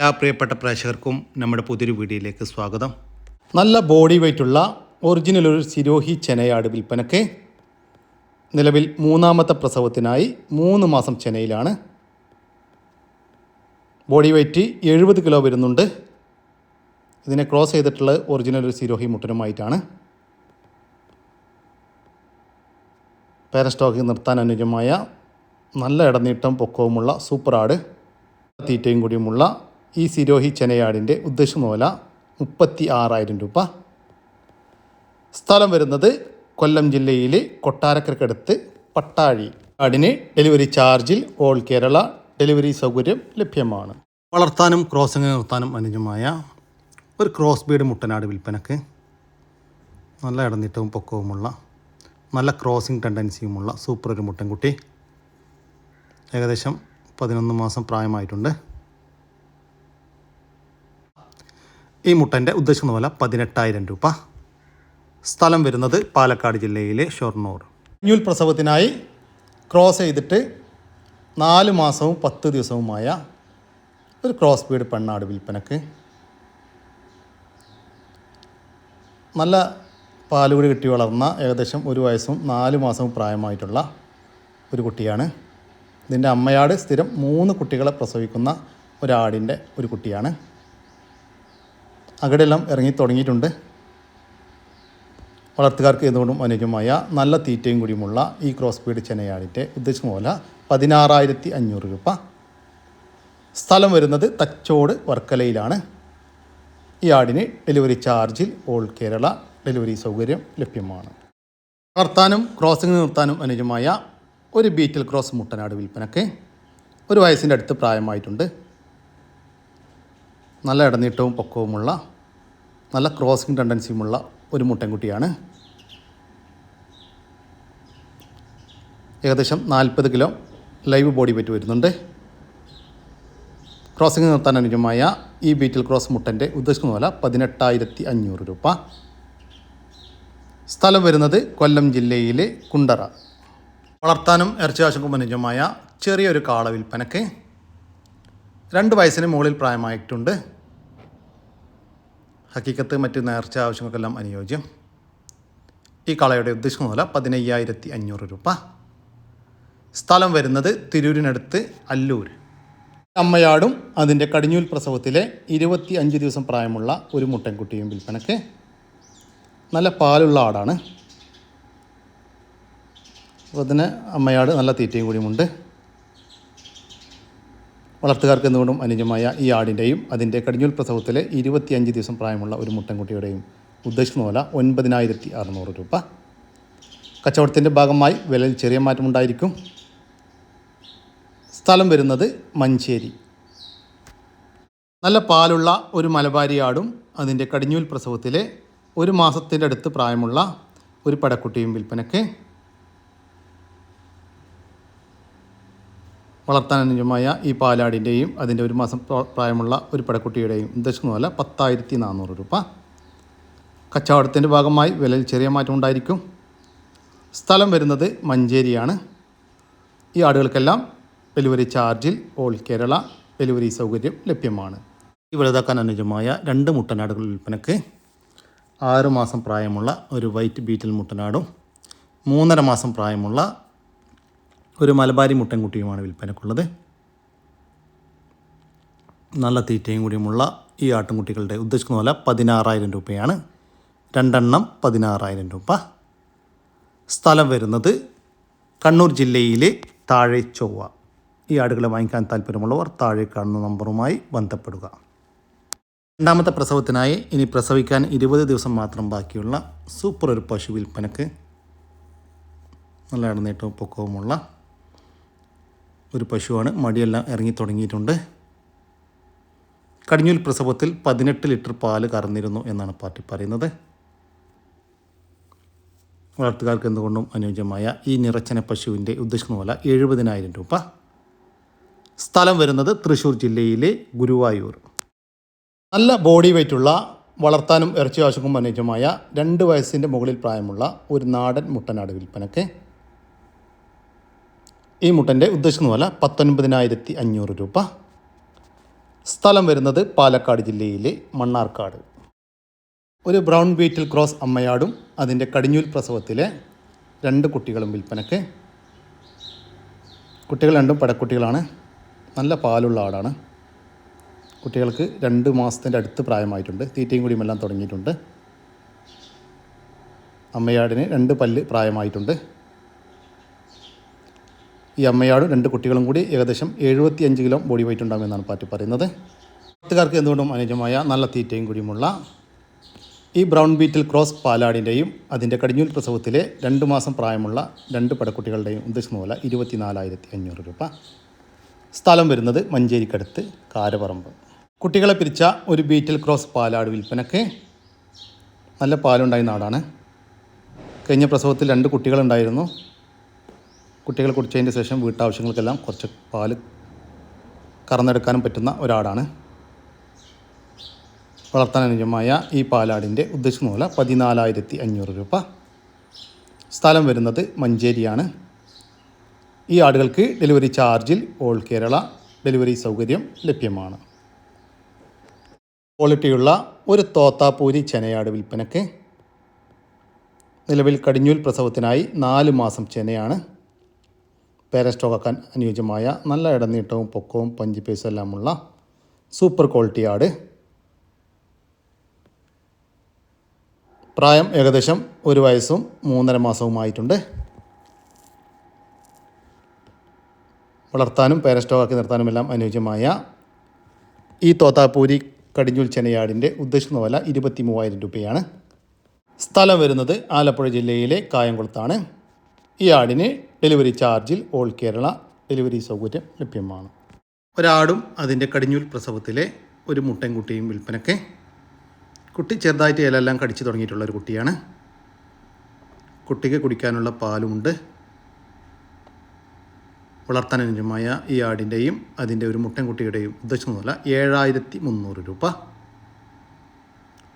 എല്ലാ പ്രിയപ്പെട്ട പ്രേക്ഷകർക്കും നമ്മുടെ പുതിയൊരു വീഡിയോയിലേക്ക് സ്വാഗതം. നല്ല ബോഡി വെയ്റ്റുള്ള ഒറിജിനൽ ഒരു സിരോഹി ചെനയാട് വിൽപ്പനയ്ക്ക്. നിലവിൽ മൂന്നാമത്തെ പ്രസവത്തിനായി 3 മാസം ചെനയിലാണ്. ബോഡി വെയ്റ്റ് 70 കിലോ വരുന്നുണ്ട്. ഇതിനെ ക്രോസ് ചെയ്തിട്ടുള്ള ഒറിജിനൽ ഒരു സിരോഹി മുട്ടനുമായിട്ടാണ്. പേരൻ സ്റ്റോക്കിൽ നിർത്താൻ അനുയോജ്യമായ നല്ല ഇടനീട്ടം പൊക്കവുമുള്ള സൂപ്പർ ആട്, തീറ്റയും കൂടിയുമുള്ള ഈ സിരോഹി ചെനയാടിൻ്റെ ഉദ്ദേശം വില 36,000 രൂപ. സ്ഥലം വരുന്നത് കൊല്ലം ജില്ലയിലെ കൊട്ടാരക്കരക്കടുത്ത് പട്ടാഴി. ആടിന് ഡെലിവറി ചാർജിൽ ഓൾ കേരള ഡെലിവറി സൗകര്യം ലഭ്യമാണ്. വളർത്താനും ക്രോസിംഗ് നിർത്താനും അനുയോജ്യമായ ഒരു ക്രോസ് ബീഡ് മുട്ടനാട് വിൽപ്പനക്ക്. നല്ല ഇടനീട്ടവും പൊക്കവുമുള്ള നല്ല ക്രോസിംഗ് ടെൻഡൻസിയുമുള്ള സൂപ്പർ ഒരു മുട്ടൻകുട്ടി. ഏകദേശം 11 മാസം പ്രായമായിട്ടുണ്ട്. ഈ മുട്ടൻ്റെ ഉദ്ദേശിക്കുന്ന വില 18,000 രൂപ. സ്ഥലം വരുന്നത് പാലക്കാട് ജില്ലയിലെ ഷൊർണൂർ. കുഞ്ഞുൽ പ്രസവത്തിനായി ക്രോസ് ചെയ്തിട്ട് 4 മാസവും 10 ദിവസവുമായ ഒരു ക്രോസ് ബീഡ് പെണ്ണാട് വിൽപ്പനക്ക്. നല്ല പാലുകൂടി കിട്ടി വളർന്ന ഏകദേശം 1 വയസ്സും 4 മാസവും പ്രായമായിട്ടുള്ള ഒരു കുട്ടിയാണ്. ഇതിൻ്റെ അമ്മയാട് സ്ഥിരം 3 കുട്ടികളെ പ്രസവിക്കുന്ന ഒരാടിൻ്റെ ഒരു കുട്ടിയാണ്. അകടെല്ലാം ഇറങ്ങി തുടങ്ങിയിട്ടുണ്ട്. വളർത്തുകാർക്ക് എന്തുകൊണ്ടും അനുയോജ്യമായ നല്ല തീറ്റയും കൂടിയുമുള്ള ഈ ക്രോസ് ബീഡ് ചെനയാടിൻ്റെ ഉദ്ദേശിക്കുന്ന വില 16,500 രൂപ. സ്ഥലം വരുന്നത് തച്ചോട് വർക്കലയിലാണ്. ഈ ആടിന് ഡെലിവറി ചാർജിൽ ഓൾ കേരള ഡെലിവറി സൗകര്യം ലഭ്യമാണ്. വളർത്താനും ക്രോസിംഗ് നിർത്താനും അനുയോജ്യമായ ഒരു ബീറ്റൽ ക്രോസ് മുട്ടനാട് വിൽപ്പനക്ക്. 1 വയസ്സിൻ്റെ അടുത്ത് പ്രായമായിട്ടുണ്ട്. നല്ല ഇടനീട്ടവും പൊക്കവുമുള്ള നല്ല ക്രോസിംഗ് ടെൻഡൻസിയുമുള്ള ഒരു മുട്ടൻകുട്ടിയാണ്. ഏകദേശം 40 കിലോ ലൈവ് ബോഡി വെയ്റ്റ് വരുന്നുണ്ട്. ക്രോസിംഗ് നിർത്താൻ അനുയോജ്യമായ ഈ ബീറ്റൽ ക്രോസ് മുട്ടൻ്റെ ഉദ്ദേശിക്കുന്ന വില 18,500 രൂപ. സ്ഥലം വരുന്നത് കൊല്ലം ജില്ലയിലെ കുണ്ടറ. വളർത്താനും ഇറച്ചി ആവശ്യങ്ങൾക്കും അനുയോജ്യമായ ചെറിയൊരു കാള വിൽപ്പനക്ക്. 2 വയസ്സിന് മുകളിൽ പ്രായമായിട്ടുണ്ട്. ഹക്കീക്കത്ത് മറ്റ് നേർച്ച ആവശ്യങ്ങൾക്കെല്ലാം അനുയോജ്യം. ഈ കാളയുടെ ഉദ്ദേശിക്കുന്ന വില 15,500 രൂപ. സ്ഥലം വരുന്നത് തിരൂരിനടുത്ത് അല്ലൂർ. അമ്മയാടും അതിൻ്റെ കടിഞ്ഞൂൽ പ്രസവത്തിലെ 25 ദിവസം പ്രായമുള്ള ഒരു മുട്ടൻകുട്ടിയും വിൽപ്പനക്ക്. നല്ല പാലുള്ള ആടാണ്. അപ്പോൾ അതിന് അമ്മയാട് നല്ല തീറ്റയും കൂടിയുമുണ്ട്. വളർത്തുകാർക്ക് എന്തുകൊണ്ടും അനുയോജ്യമായ ഈ ആടിൻ്റെയും അതിൻ്റെ കടിഞ്ഞൂൽ പ്രസവത്തിലെ 25 ദിവസം പ്രായമുള്ള ഒരു മുട്ടൻകുട്ടിയുടെയും ഉദ്ദേശിക്കുന്ന വില 9,600 രൂപ. കച്ചവടത്തിൻ്റെ ഭാഗമായി വിലയിൽ ചെറിയ മാറ്റമുണ്ടായിരിക്കും. സ്ഥലം വരുന്നത് മഞ്ചേരി. നല്ല പാലുള്ള ഒരു മലബാരി ആടും അതിൻ്റെ കടിഞ്ഞൂൽ പ്രസവത്തിലെ 1 മാസത്തിൻ്റെ അടുത്ത് പ്രായമുള്ള ഒരു പടക്കുട്ടിയും വിൽപ്പനക്ക്. വളർത്താൻ അനുയോജ്യമായ ഈ പാലാടിൻ്റെയും അതിൻ്റെ 1 മാസം പ്രായമുള്ള ഒരു പടക്കുട്ടിയുടെയും ഉദ്ദേശിക്കുന്ന വില 10,400 രൂപ. കച്ചവടത്തിൻ്റെ ഭാഗമായി വിലയിൽ ചെറിയ മാറ്റം ഉണ്ടായിരിക്കും. സ്ഥലം വരുന്നത് മഞ്ചേരിയാണ്. ഈ ആടുകൾക്കെല്ലാം ഡെലിവറി ചാർജിൽ ഓൾ കേരള ഡെലിവറി സൗകര്യം ലഭ്യമാണ്. ഈ വലുതാക്കാൻ അനുയോജ്യമായ 2 മുട്ടനാടുകൾ വിൽപ്പനക്ക്. 6 മാസം പ്രായമുള്ള ഒരു വൈറ്റ് ബീറ്റൽ മുട്ടനാടും 3.5 മാസം പ്രായമുള്ള ഒരു മലബാരി മുട്ടൻകുട്ടിയുമാണ് വിൽപ്പനക്കുള്ളത്. നല്ല തീറ്റയും കൂടിയുമുള്ള ഈ ആട്ടിൻകുട്ടികളുടെ ഉദ്ദേശിക്കുന്ന വില 16,000 രൂപയാണ്. 2 എണ്ണം 16,000 രൂപ. സ്ഥലം വരുന്നത് കണ്ണൂർ ജില്ലയിലെ താഴെ ചൊവ്വ. ഈ ആടുകളെ വാങ്ങിക്കാൻ താല്പര്യമുള്ളവർ താഴെ കാണുന്ന നമ്പറുമായി ബന്ധപ്പെടുക. 2ാമത്തെ പ്രസവത്തിനായി ഇനി പ്രസവിക്കാൻ 20 ദിവസം മാത്രം ബാക്കിയുള്ള സൂപ്പർ ഒരു പശു വിൽപ്പനക്ക്. നല്ല ഇടനീട്ടവും പൊക്കവുമുള്ള ഒരു പശുവാണ്. മടിയെല്ലാം ഇറങ്ങി തുടങ്ങിയിട്ടുണ്ട്. കടിഞ്ഞൂൽ പ്രസവത്തിൽ 18 ലിറ്റർ പാല് കറന്നിരുന്നു എന്നാണ് പാർട്ടി പറയുന്നത്. വളർത്തുകാർക്ക് എന്തുകൊണ്ടും അനുയോജ്യമായ ഈ നിറച്ചന പശുവിൻ്റെ ഉദ്ദേശിക്കുന്ന വില 70,000 രൂപ. സ്ഥലം വരുന്നത് തൃശ്ശൂർ ജില്ലയിലെ ഗുരുവായൂർ. നല്ല ബോഡി വെയ്റ്റുള്ള വളർത്താനും ഇറച്ചി ആവശ്യങ്ങൾക്കും അനുയോജ്യമായ 2 വയസ്സിൻ്റെ മുകളിൽ പ്രായമുള്ള ഒരു നാടൻ മുട്ടനാട് വിൽപ്പനക്ക്. ഈ മുട്ടൻ്റെ ഉദ്ദേശിക്കുന്ന വില 19,500 രൂപ. സ്ഥലം വരുന്നത് പാലക്കാട് ജില്ലയിലെ മണ്ണാർക്കാട്. ഒരു ബ്രൗൺ ബീറ്റിൽ ക്രോസ് അമ്മയാടും അതിൻ്റെ കടിഞ്ഞൂൽ പ്രസവത്തിലെ 2 കുട്ടികളും വിൽപ്പനയ്ക്ക്. കുട്ടികൾ രണ്ടും പടക്കുട്ടികളാണ്. നല്ല പാലുള്ള ആടാണ്. കുട്ടികൾക്ക് 2 മാസത്തിൻ്റെ അടുത്ത് പ്രായമായിട്ടുണ്ട്. തീറ്റയും കൂടിയും എല്ലാം തുടങ്ങിയിട്ടുണ്ട്. അമ്മയാടിന് 2 പല്ല് പ്രായമായിട്ടുണ്ട്. ഈ അമ്മയാടും 2 കുട്ടികളും കൂടി ഏകദേശം 75 കിലോ ബോഡി വെയിറ്റ് ഉണ്ടാകുമെന്നാണ് പാറ്റി പറയുന്നത്. നാട്ടുകാർക്ക് എന്തുകൊണ്ടും അനുയോജ്യമായ നല്ല തീറ്റയും കൂടിയുമുള്ള ഈ ബ്രൗൺ ബീറ്റിൽ ക്രോസ് പാലാടിൻ്റെയും അതിൻ്റെ കടിഞ്ഞൂൽ പ്രസവത്തിലെ 2 മാസം പ്രായമുള്ള 2 പടക്കുട്ടികളുടെയും ഉദ്ദേശിക്കുന്ന പോലെ 24,500 രൂപ. സ്ഥലം വരുന്നത് മഞ്ചേരിക്കടുത്ത് കാരപറമ്പ്. കുട്ടികളെ പിരിച്ച ഒരു ബീറ്റിൽ ക്രോസ് പാലാട് വിൽപ്പനയ്ക്ക്. നല്ല പാലുണ്ടായ നാടാണ്. കഴിഞ്ഞ പ്രസവത്തിൽ 2 കുട്ടികളുണ്ടായിരുന്നു. കുട്ടികൾ കുടിച്ചതിന് ശേഷം വീട്ടാവശ്യങ്ങൾക്കെല്ലാം കുറച്ച് പാല് കറന്നെടുക്കാനും പറ്റുന്ന ഒരാടാണ്. വളർത്താൻ അനുയോജ്യമായ ഈ പാലാടിൻ്റെ ഉദ്ദേശിക്കുന്ന പോലെ 14,500 രൂപ. സ്ഥലം വരുന്നത് മഞ്ചേരിയാണ്. ഈ ആടുകൾക്ക് ഡെലിവറി ചാർജിൽ ഓൾ കേരള ഡെലിവറി സൗകര്യം ലഭ്യമാണ്. ക്വാളിറ്റിയുള്ള ഒരു തോത്താപ്പൂരി ചെനയാട് വിൽപ്പനയ്ക്ക്. നിലവിൽ കടിഞ്ഞൂൽ പ്രസവത്തിനായി 4 മാസം ചെനയാണ്. പേരൻ സ്റ്റോക്കാക്കാൻ അനുയോജ്യമായ നല്ല ഇടനീട്ടവും പൊക്കവും പഞ്ച് പേസും എല്ലാമുള്ള സൂപ്പർ ക്വാളിറ്റി ആട്. പ്രായം ഏകദേശം 1 വയസ്സും 3.5 മാസവുമായിട്ടുണ്ട്. വളർത്താനും പേരൻ സ്റ്റോക്കാക്കി നിർത്താനുമെല്ലാം അനുയോജ്യമായ ഈ തോത്താപ്പൂരി കടിഞ്ഞൂൽ ചെനയാടിൻ്റെ ഉദ്ദേശിക്കുന്ന വില 23,000 രൂപയാണ്. സ്ഥലം വരുന്നത് ആലപ്പുഴ ജില്ലയിലെ കായംകുളത്താണ്. ഈ ആടിന് ഡെലിവറി ചാർജിൽ ഓൾ കേരള ഡെലിവറി സൗകര്യം ലഭ്യമാണ്. ഒരാടും അതിൻ്റെ കടിഞ്ഞൂൽ പ്രസവത്തിലെ ഒരു മുട്ടൻകുട്ടിയും വിൽപ്പനയ്ക്ക്. കുട്ടി ചെറുതായിട്ട് ഇലെല്ലാം കടിച്ചു തുടങ്ങിയിട്ടുള്ളൊരു കുട്ടിയാണ്. കുട്ടിക്ക് കുടിക്കാനുള്ള പാലുമുണ്ട്. വളർത്താൻ അനുയോജ്യമായ ഈ ആടിൻ്റെയും അതിൻ്റെ ഒരു മുട്ടൻകുട്ടിയുടെയും ഉദ്ദേശിക്കുന്ന വില 7,300 രൂപ.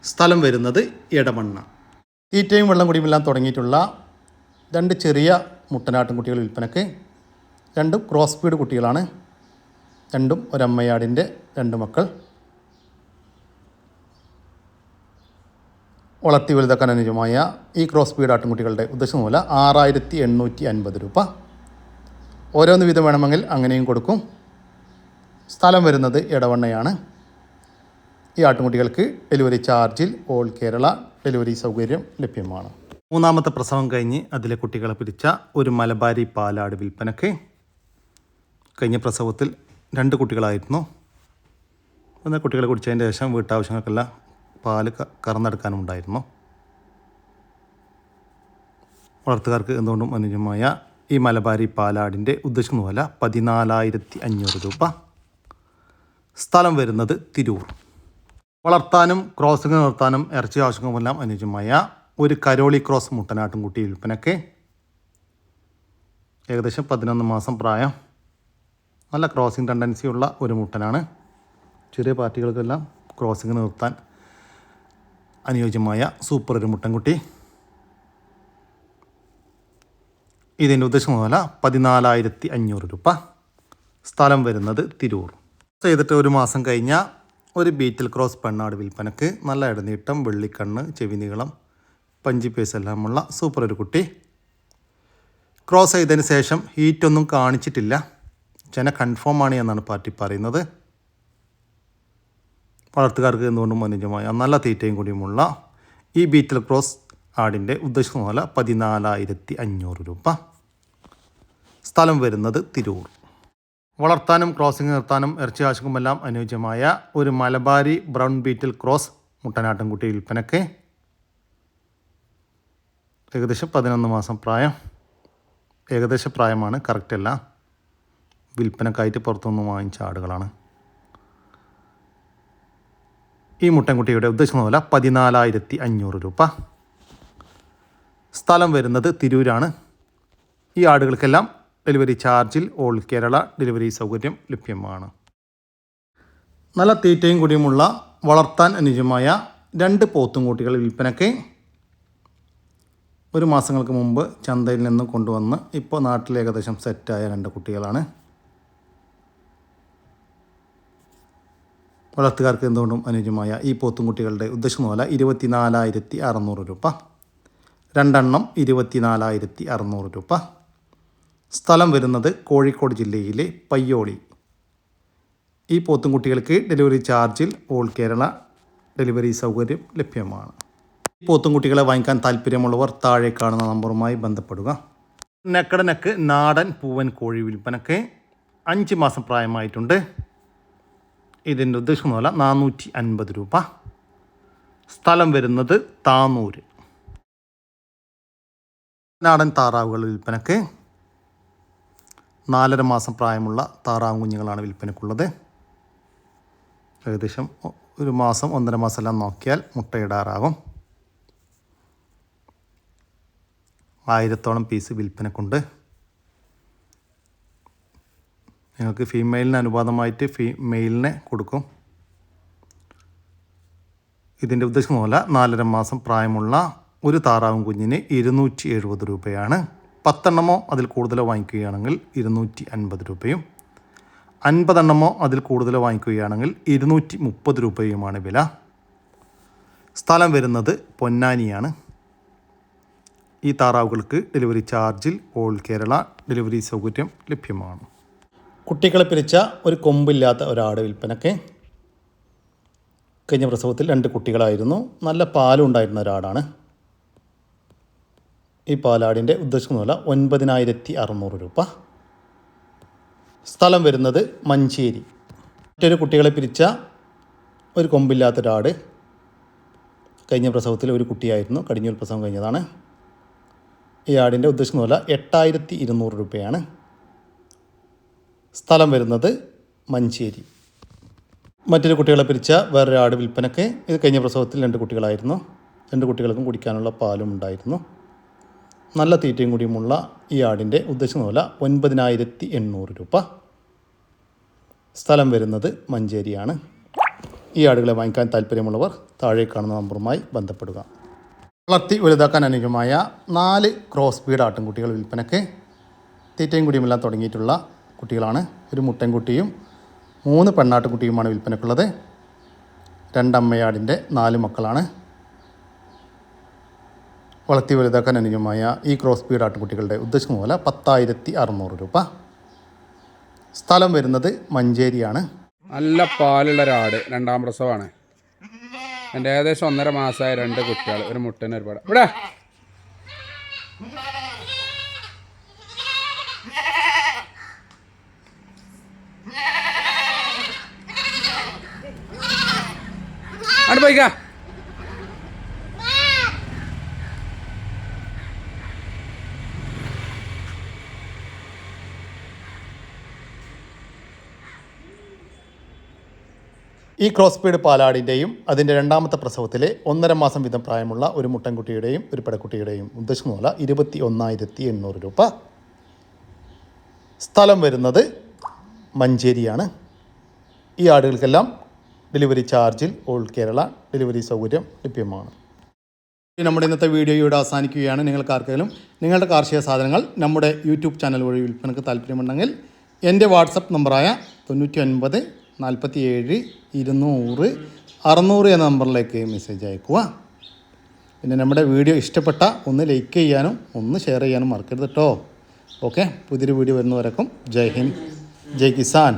സ്ഥലം വരുന്നത് എടമണ്ണ. തീറ്റയും വെള്ളം കുടിയുമെല്ലാം തുടങ്ങിയിട്ടുള്ള 2 ചെറിയ മുട്ടനാട്ടും കുട്ടികൾ വിൽപ്പനയ്ക്ക്. 2 ക്രോസ് ബീഡ് കുട്ടികളാണ്. 2 ഒരമ്മയാടിൻ്റെ 2 മക്കൾ. വളർത്തി വലുതാക്കാൻ അനുയോജ്യമായ ഈ ക്രോസ് ബീഡ് ആട്ടുംകുട്ടികളുടെ ഉദ്ദേശിക്കുന്ന വില 6,850 രൂപ. ഓരോന്ന് വീതം വേണമെങ്കിൽ അങ്ങനെയും കൊടുക്കും. സ്ഥലം വരുന്നത് എടവണ്ണയാണ്. ഈ ആട്ടുംകുട്ടികൾക്ക് ഡെലിവറി ചാർജിൽ ഓൾ കേരള ഡെലിവറി സൗകര്യം ലഭ്യമാണ്. 3ാമത്തെ പ്രസവം കഴിഞ്ഞ് അതിലെ കുട്ടികളെ പിരിച്ച ഒരു മലബാരി പാലാട് വിൽപ്പനയ്ക്ക്. കഴിഞ്ഞ പ്രസവത്തിൽ 2 കുട്ടികളായിരുന്നു. എന്നാൽ കുട്ടികളെ കുടിച്ചതിൻ്റെ ശേഷം വീട്ടാവശ്യങ്ങൾക്കെല്ലാം പാല് കറന്നെടുക്കാനും ഉണ്ടായിരുന്നു. വളർത്തുകാർക്ക് എന്തുകൊണ്ടും അനുയോജ്യമായ ഈ മലബാരി പാലാടിൻ്റെ ഉദ്ദേശിക്കുന്ന വില 14,500 രൂപ. സ്ഥലം വരുന്നത് തിരൂർ. വളർത്താനും ക്രോസിംഗ് നിർത്താനും ഇറച്ചി ആവശ്യങ്ങളുമെല്ലാം അനുയോജ്യമായ ഒരു കരോളി ക്രോസ് മുട്ടനാട്ടും കുട്ടി വിൽപ്പനയ്ക്ക്. ഏകദേശം 11 മാസം പ്രായം. നല്ല ക്രോസിംഗ് ടെൻഡൻസി ഉള്ള ഒരു മുട്ടനാണ്. ചെറിയ പാർട്ടികൾക്കെല്ലാം ക്രോസിംഗ് നിർത്താൻ അനുയോജ്യമായ സൂപ്പർ ഒരു മുട്ടൻകുട്ടി. ഇതിൻ്റെ ഉദ്ദേശം വില 14,500 രൂപ. സ്ഥലം വരുന്നത് തിരൂർ. ചെയ്തിട്ട് 1 മാസം കഴിഞ്ഞ ഒരു ബീറ്റിൽ ക്രോസ് പെണ്ണാട് വിൽപ്പനയ്ക്ക്. നല്ല ഇടനീട്ടം, വെള്ളിക്കണ്ണ്, ചെവി നീളം, പഞ്ചി പേസ് എല്ലാമുള്ള സൂപ്പർ ഒരു കുട്ടി. ക്രോസ് ചെയ്തതിന് ശേഷം ഹീറ്റൊന്നും കാണിച്ചിട്ടില്ല. ചെന കൺഫേം ആണ് എന്നാണ് പാർട്ടി പറയുന്നത്. വളർത്തുകാർക്ക് എന്തുകൊണ്ടും അനുയോജ്യമായ നല്ല തീറ്റയും കൂടിയുമുള്ള ഈ ബീറ്റിൽ ക്രോസ് ആടിൻ്റെ ഉദ്ദേശിക്കുന്ന വില 14,500 രൂപ. സ്ഥലം വരുന്നത് തിരൂർ. വളർത്താനും ക്രോസിംഗ് നിർത്താനും ഇറച്ചി ആവശ്യക്കുമെല്ലാം അനുയോജ്യമായ ഒരു മലബാരി ബ്രൗൺ ബീറ്റിൽ ക്രോസ് മുട്ടനാട്ടുംകുട്ടി വിൽപ്പനയ്ക്ക്. ഏകദേശം 11 മാസം പ്രായം. ഏകദേശ പ്രായമാണ്, കറക്റ്റല്ല. വിൽപ്പനക്കായിട്ട് പുറത്തുനിന്ന് വാങ്ങിച്ച ആടുകളാണ്. ഈ മുട്ടൻകുട്ടിയുടെ ഉദ്ദേശിക്കുന്ന വില 14,500 രൂപ. സ്ഥലം വരുന്നത് തിരൂരാണ്. ഈ ആടുകൾക്കെല്ലാം ഡെലിവറി ചാർജിൽ ഓൾ കേരള ഡെലിവറി സൗകര്യം ലഭ്യമാണ്. നല്ല തീറ്റയും കൂടിയുമുള്ള വളർത്താൻ അനുയോജ്യമായ 2 പോത്തുംകുട്ടികൾ വിൽപ്പനയ്ക്ക്. 1 മാസങ്ങൾക്ക് മുമ്പ് ചന്തയിൽ നിന്നും കൊണ്ടുവന്ന് ഇപ്പോൾ നാട്ടിൽ ഏകദേശം സെറ്റായ 2 കുട്ടികളാണ്. വളർത്തുകാർക്ക് എന്തുകൊണ്ടും അനുയോജ്യമായ ഈ പോത്തുംകുട്ടികളുടെ ഉദ്ദേശം വില 24,600 രൂപ. രണ്ടെണ്ണം 24,600 രൂപ. സ്ഥലം വരുന്നത് കോഴിക്കോട് ജില്ലയിലെ പയ്യോളി. ഈ പോത്തുംകുട്ടികൾക്ക് ഡെലിവറി ചാർജിൽ ഓൾ കേരള ഡെലിവറി സൗകര്യം ലഭ്യമാണ്. ഈ പോത്തുംകുട്ടികളെ വാങ്ങിക്കാൻ താല്പര്യമുള്ളവർ താഴെ കാണുന്ന നമ്പറുമായി ബന്ധപ്പെടുക. നെക്കടനക്ക് നാടൻ പൂവൻ കോഴി വിൽപ്പനക്ക് 5 മാസം പ്രായമായിട്ടുണ്ട്. ഇതിൻ്റെ ഉദ്ദേശം വില 450 രൂപ. സ്ഥലം വരുന്നത് താന്നൂർ. നാടൻ താറാവുകൾ വിൽപ്പനക്ക് 4.5 മാസം പ്രായമുള്ള താറാവ് കുഞ്ഞുങ്ങളാണ് വിൽപ്പനക്കുള്ളത്. ഏകദേശം 1 മാസം 1.5 മാസം എല്ലാം നോക്കിയാൽ മുട്ടയിടാറാകും. 1000ഓളം പീസ് വിൽപ്പനക്കുണ്ട്. നിങ്ങൾക്ക് ഫീമെയിലിന് അനുപാതമായിട്ട് മെയിലിനെ കൊടുക്കും. ഇതിൻ്റെ ഉദ്ദേശം വില 4.5 മാസം പ്രായമുള്ള ഒരു താറാവും കുഞ്ഞിന് 270 രൂപയാണ്. 10 എണ്ണമോ അതിൽ കൂടുതലോ വാങ്ങിക്കുകയാണെങ്കിൽ 250 രൂപയും 50 എണ്ണമോ അതിൽ കൂടുതലോ വാങ്ങിക്കുകയാണെങ്കിൽ 230 രൂപയുമാണ് വില. സ്ഥലം വരുന്നത് പൊന്നാനിയാണ്. ഈ താറാവുകൾക്ക് ഡെലിവറി ചാർജിൽ ഓൾ കേരള ഡെലിവറി സൗകര്യം ലഭ്യമാണ്. കുട്ടികളെ പിരിച്ച ഒരു കൊമ്പില്ലാത്ത ഒരാട് വിൽപ്പനയ്ക്ക്. കഴിഞ്ഞ പ്രസവത്തിൽ 2 കുട്ടികളായിരുന്നു. നല്ല പാലുണ്ടായിരുന്ന ഒരാടാണ്. ഈ പാലാടിൻ്റെ ഉദ്ദേശം വില 9,600 രൂപ. സ്ഥലം വരുന്നത് മഞ്ചേരി. മറ്റൊരു കുട്ടികളെ പിരിച്ച ഒരു കൊമ്പില്ലാത്തൊരാട്. കഴിഞ്ഞ പ്രസവത്തിൽ ഒരു കുട്ടിയായിരുന്നു. കടിഞ്ഞൂൽ പ്രസവം കഴിഞ്ഞതാണ്. ഈ ആടിൻ്റെ ഉദ്ദേശം വില 8,200 രൂപയാണ്. സ്ഥലം വരുന്നത് മഞ്ചേരി. മറ്റൊരു കുട്ടികളെ പിരിച്ച വേറൊരു ആട് വിൽപ്പനയ്ക്ക്. ഇത് കഴിഞ്ഞ പ്രസവത്തിൽ 2 കുട്ടികളായിരുന്നു. 2 കുട്ടികൾക്കും കുടിക്കാനുള്ള പാലും ഉണ്ടായിരുന്നു. നല്ല തീറ്റയും കൂടിയുമുള്ള ഈ ആടിൻ്റെ ഉദ്ദേശം വില 9,800 രൂപ. സ്ഥലം വരുന്നത് മഞ്ചേരിയാണ്. ഈ ആടുകളെ വാങ്ങിക്കാൻ താല്പര്യമുള്ളവർ താഴെ കാണുന്ന നമ്പറുമായി ബന്ധപ്പെടുക. വളർത്തി വലുതാക്കാൻ അനുയോജ്യമായ 4 ക്രോസ് ബീഡ് ആട്ടിൻകുട്ടികൾ വിൽപ്പനയ്ക്ക്. തീറ്റയും കുടിയുമെല്ലാം തുടങ്ങിയിട്ടുള്ള കുട്ടികളാണ്. ഒരു മുട്ടൻകുട്ടിയും 3 പെണ്ണാട്ടുകുട്ടിയുമാണ് വിൽപ്പനയ്ക്കുള്ളത്. 2 അമ്മയാടിൻ്റെ 4 മക്കളാണ്. വളർത്തി വലുതാക്കാൻ അനുയോജ്യമായ ഈ ക്രോസ് ബീഡ് ആട്ടുകുട്ടികളുടെ ഉദ്ദേശം വില 10,600 രൂപ. സ്ഥലം വരുന്നത് മഞ്ചേരിയാണ്. നല്ല പാലുള്ള ഒരാട്, 2ാം പ്രസവമാണ്. എൻ്റെ ഏകദേശം 1.5 മാസമായ 2 കുട്ടികൾ, ഒരു മുട്ടന് ഒരുപാട്. ഇവിടെ അവിടെ പോയിക്കാ. ഈ ക്രോസ് ബീഡ് പാലാടിൻ്റെയും അതിൻ്റെ 2ാമത്തെ പ്രസവത്തിലെ 1.5 മാസം വീതം പ്രായമുള്ള ഒരു മുട്ടൻകുട്ടിയുടെയും ഒരു പെടക്കുട്ടിയുടെയും ഉദ്ദേശം വില 21,800 രൂപ. സ്ഥലം വരുന്നത് മഞ്ചേരിയാണ്. ഈ ആടുകൾക്കെല്ലാം ഡെലിവറി ചാർജിൽ ഓൾ കേരള ഡെലിവറി സൗകര്യം ലഭ്യമാണ്. നമ്മുടെ ഇന്നത്തെ വീഡിയോ ഇവിടെ അവസാനിക്കുകയാണ്. നിങ്ങൾക്കാർക്കെങ്കിലും നിങ്ങളുടെ കാർഷിക സാധനങ്ങൾ നമ്മുടെ യൂട്യൂബ് ചാനൽ വഴി വിൽപ്പനക്ക് താല്പര്യമുണ്ടെങ്കിൽ എൻ്റെ വാട്സപ്പ് നമ്പറായ 99 47 200 600 എന്ന നമ്പറിലേക്ക് മെസ്സേജ് അയക്കുക. പിന്നെ നമ്മുടെ വീഡിയോ ഇഷ്ടപ്പെട്ട ഒന്ന് ലൈക്ക് ചെയ്യാനും ഒന്ന് ഷെയർ ചെയ്യാനും മറക്കരുത് കേട്ടോ. ഓക്കെ, പുതിയൊരു വീഡിയോ വരുന്നവരേക്കും ജയ് ഹിന്ദ്, ജയ് കിസാൻ.